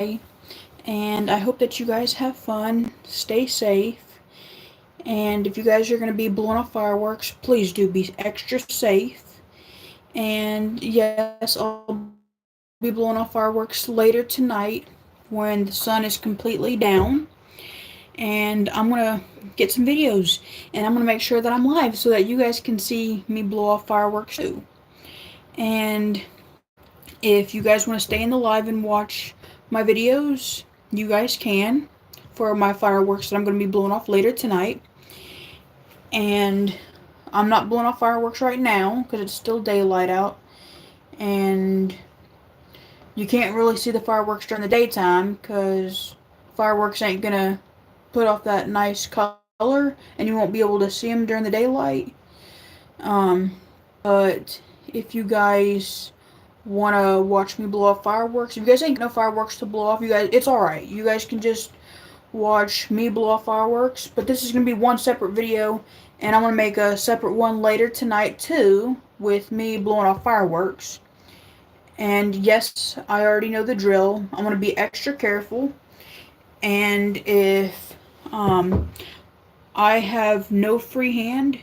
and I hope that you guys have fun, stay safe, and if you guys are going to be blowing off fireworks, please do be extra safe. And yes, I'll be blowing off fireworks later tonight when the sun is completely down. And I'm gonna get some videos and I'm gonna make sure that I'm live so that you guys can see me blow off fireworks too. And if you guys want to stay in the live and watch my videos, you guys can for my fireworks that I'm going to be blowing off later tonight. And I'm not blowing off fireworks right now because it's still daylight out. And you can't really see the fireworks during the daytime because fireworks ain't going to put off that nice color and you won't be able to see them during the daylight. Um, but if you guys want to watch me blow off fireworks, if you guys ain't got no fireworks to blow off, you guys, it's alright. You guys can just watch me blow off fireworks. But this is going to be one separate video, and I'm going to make a separate one later tonight too with me blowing off fireworks. And yes, I already know the drill. I'm going to be extra careful. And if I have no free hand,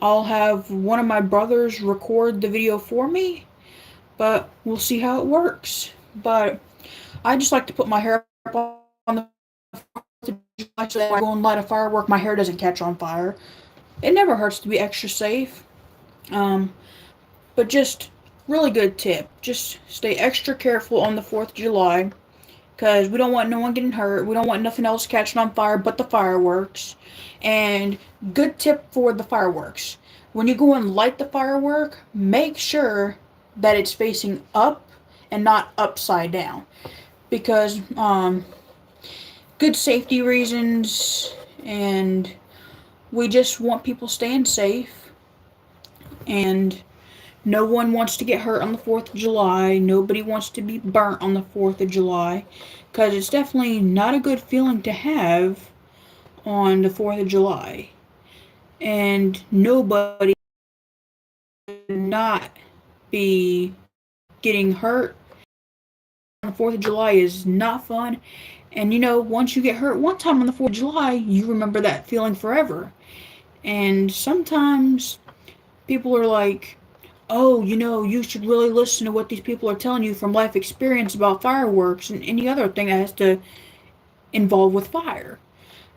I'll have one of my brothers record the video for me, but we'll see how it works. But I just like to put my hair up on the 4th of July so that when I go and light a firework, my hair doesn't catch on fire. It never hurts to be extra safe. Um, but just really good tip. Just stay extra careful on the 4th of July because we don't want no one getting hurt. We don't want nothing else catching on fire but the fireworks. And good tip for the fireworks. When you go and light the firework, make sure that it's facing up and not upside down. Because good safety reasons, and we just want people staying safe. And no one wants to get hurt on the 4th of July. Nobody wants to be burnt on the 4th of July. Because it's definitely not a good feeling to have on the 4th of July. And nobody should not be getting hurt on the 4th of July is not fun. And you know, once you get hurt one time on the 4th of July, you remember that feeling forever. And sometimes people are like, oh, you know, you should really listen to what these people are telling you from life experience about fireworks and any other thing that has to involve with fire.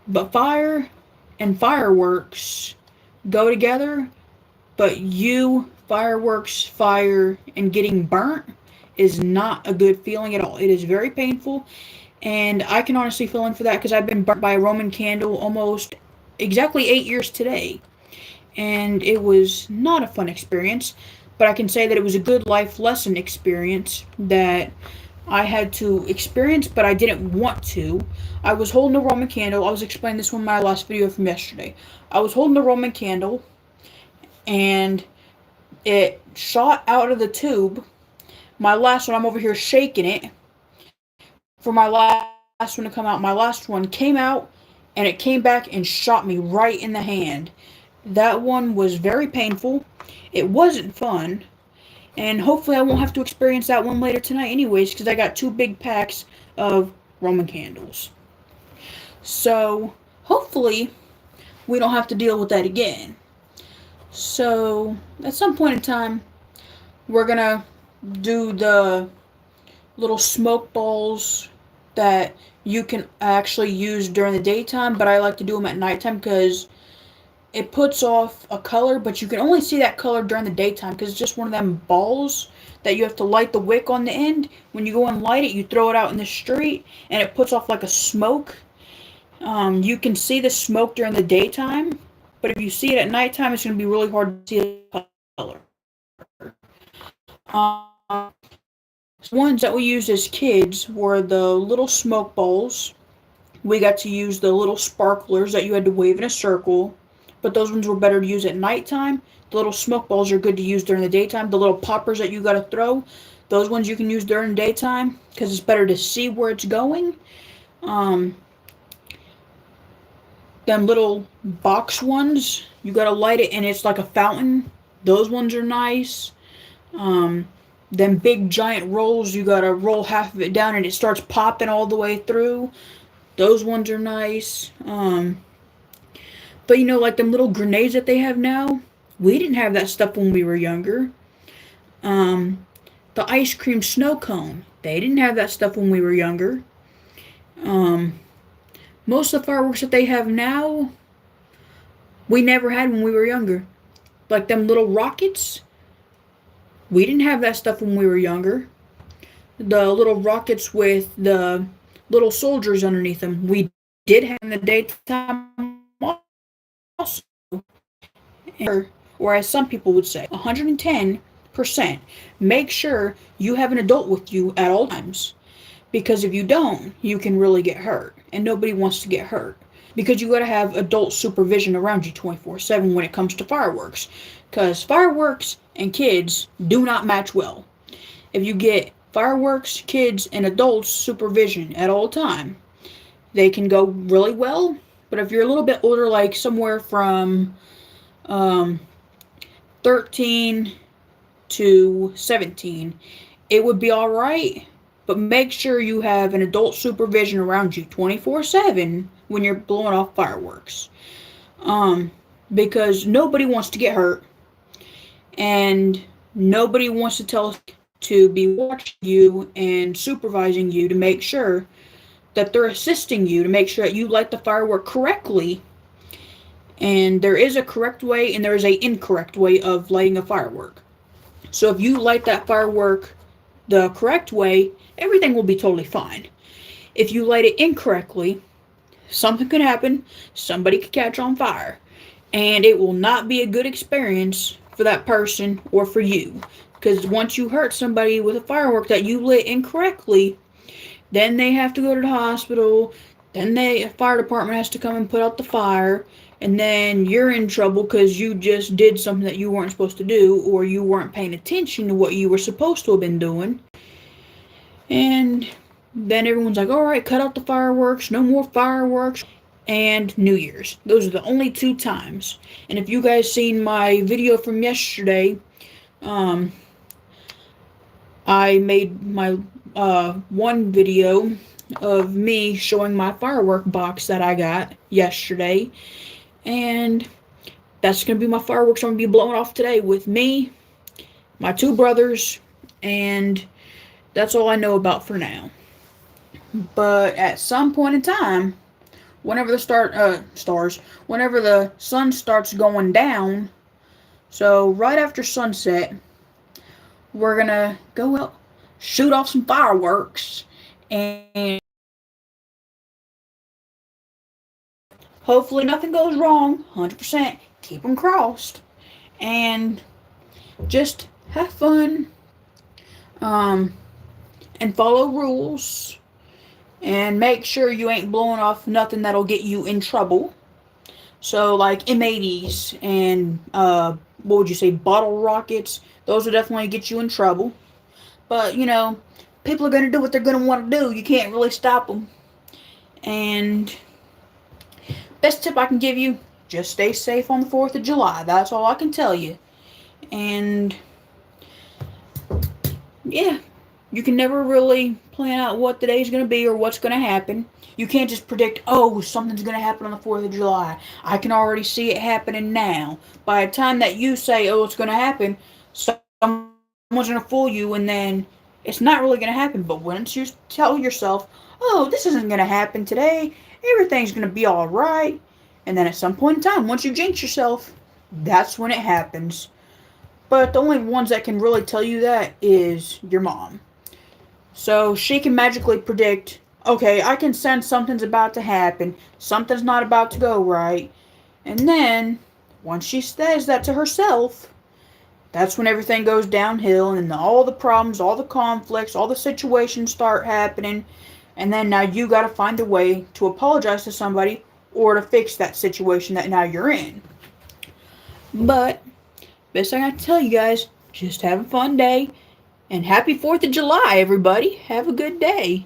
But fire and fireworks go together, but fireworks, fire, and getting burnt is not a good feeling at all. It is very painful, and I can honestly feel in for that because I've been burnt by a Roman candle almost exactly 8 years today, and it was not a fun experience, but I can say that it was a good life lesson experience that I had to experience, but I didn't want to. I was holding a Roman candle. I was explaining this in my last video from yesterday. I was holding a Roman candle, and it shot out of the tube. My last one, I'm over here shaking it for my last one to come out. My last one came out, and it came back and shot me right in the hand. That one was very painful. It wasn't fun. And hopefully I won't have to experience that one later tonight anyways, because I got 2 big packs of Roman candles. So, hopefully, we don't have to deal with that again. So, at some point in time, we're gonna do the little smoke balls that you can actually use during the daytime, but I like to do them at nighttime because it puts off a color, but you can only see that color during the daytime because it's just one of them balls that you have to light the wick on the end. When you go and light it, you throw it out in the street, and it puts off like a smoke. You can see the smoke during the daytime, but if you see it at nighttime, it's going to be really hard to see the color. Ones that we used as kids were the little smoke balls. We got to use the little sparklers that you had to wave in a circle, but those ones were better to use at nighttime. The little smoke balls are good to use during the daytime. The little poppers that you gotta throw, those ones you can use during the daytime because it's better to see where it's going. Them little box ones, you gotta light it and it's like a fountain. Those ones are nice. them big giant rolls, you gotta roll half of it down and it starts popping all the way through. Those ones are nice. But like them little grenades that they have now, we didn't have that stuff when we were younger. The ice cream snow cone, they didn't have that stuff when we were younger. Most of the fireworks that they have now, we never had when we were younger. Like them little rockets, we didn't have that stuff when we were younger. The little rockets with the little soldiers underneath them, we did have in the daytime also. Or as some people would say, 110%. Make sure you have an adult with you at all times. Because if you don't, you can really get hurt. And nobody wants to get hurt. Because you gotta have adult supervision around you 24/7 when it comes to fireworks. Because fireworks and kids do not match well. If you get fireworks, kids, and adults supervision at all time, they can go really well. But if you're a little bit older, like somewhere from 13 to 17, it would be alright. But make sure you have an adult supervision around you 24/7 when you're blowing off fireworks. Because nobody wants to get hurt. And nobody wants to tell us to be watching you and supervising you to make sure that they're assisting you to make sure that you light the firework correctly. And there is a correct way and there is an incorrect way of lighting a firework. So if you light that firework the correct way, everything will be totally fine. If you light it incorrectly, something could happen, somebody could catch on fire, and it will not be a good experience for that person or for you. Because once you hurt somebody with a firework that you lit incorrectly, then they have to go to the hospital, then the fire department has to come and put out the fire, and then you're in trouble because you just did something that you weren't supposed to do, or you weren't paying attention to what you were supposed to have been doing. And then everyone's like, alright, cut out the fireworks, no more fireworks. And New Year's. Those are the only 2 times. And if you guys seen my video from yesterday, I made my one video of me showing my firework box that I got yesterday. And that's going to be my fireworks I'm going to be blowing off today with me, my 2 brothers, and that's all I know about for now. But at some point in time, whenever whenever the sun starts going down, so right after sunset, we're going to go out, shoot off some fireworks, and hopefully nothing goes wrong, 100%, keep them crossed, and just have fun, and follow rules, and make sure you ain't blowing off nothing that'll get you in trouble. So like M80s and, what would you say, bottle rockets, those will definitely get you in trouble. But, people are going to do what they're going to want to do. You can't really stop them. And best tip I can give you, just stay safe on the 4th of July. That's all I can tell you. And yeah, you can never really plan out what the day's going to be or what's going to happen. You can't just predict, oh, something's going to happen on the 4th of July. I can already see it happening now. By the time that you say, oh, it's going to happen, someone's going to fool you, and then it's not really going to happen. But once you tell yourself, oh, this isn't going to happen today, everything's going to be all right, and then at some point in time, once you jinx yourself, that's when it happens. But the only ones that can really tell you that is your mom. So she can magically predict, okay, I can sense something's about to happen, something's not about to go right, and then once she says that to herself, that's when everything goes downhill, and all the problems, all the conflicts, all the situations start happening. And then now you got to find a way to apologize to somebody or to fix that situation that now you're in. But best thing I can tell you guys, just have a fun day. And happy 4th of July, everybody. Have a good day.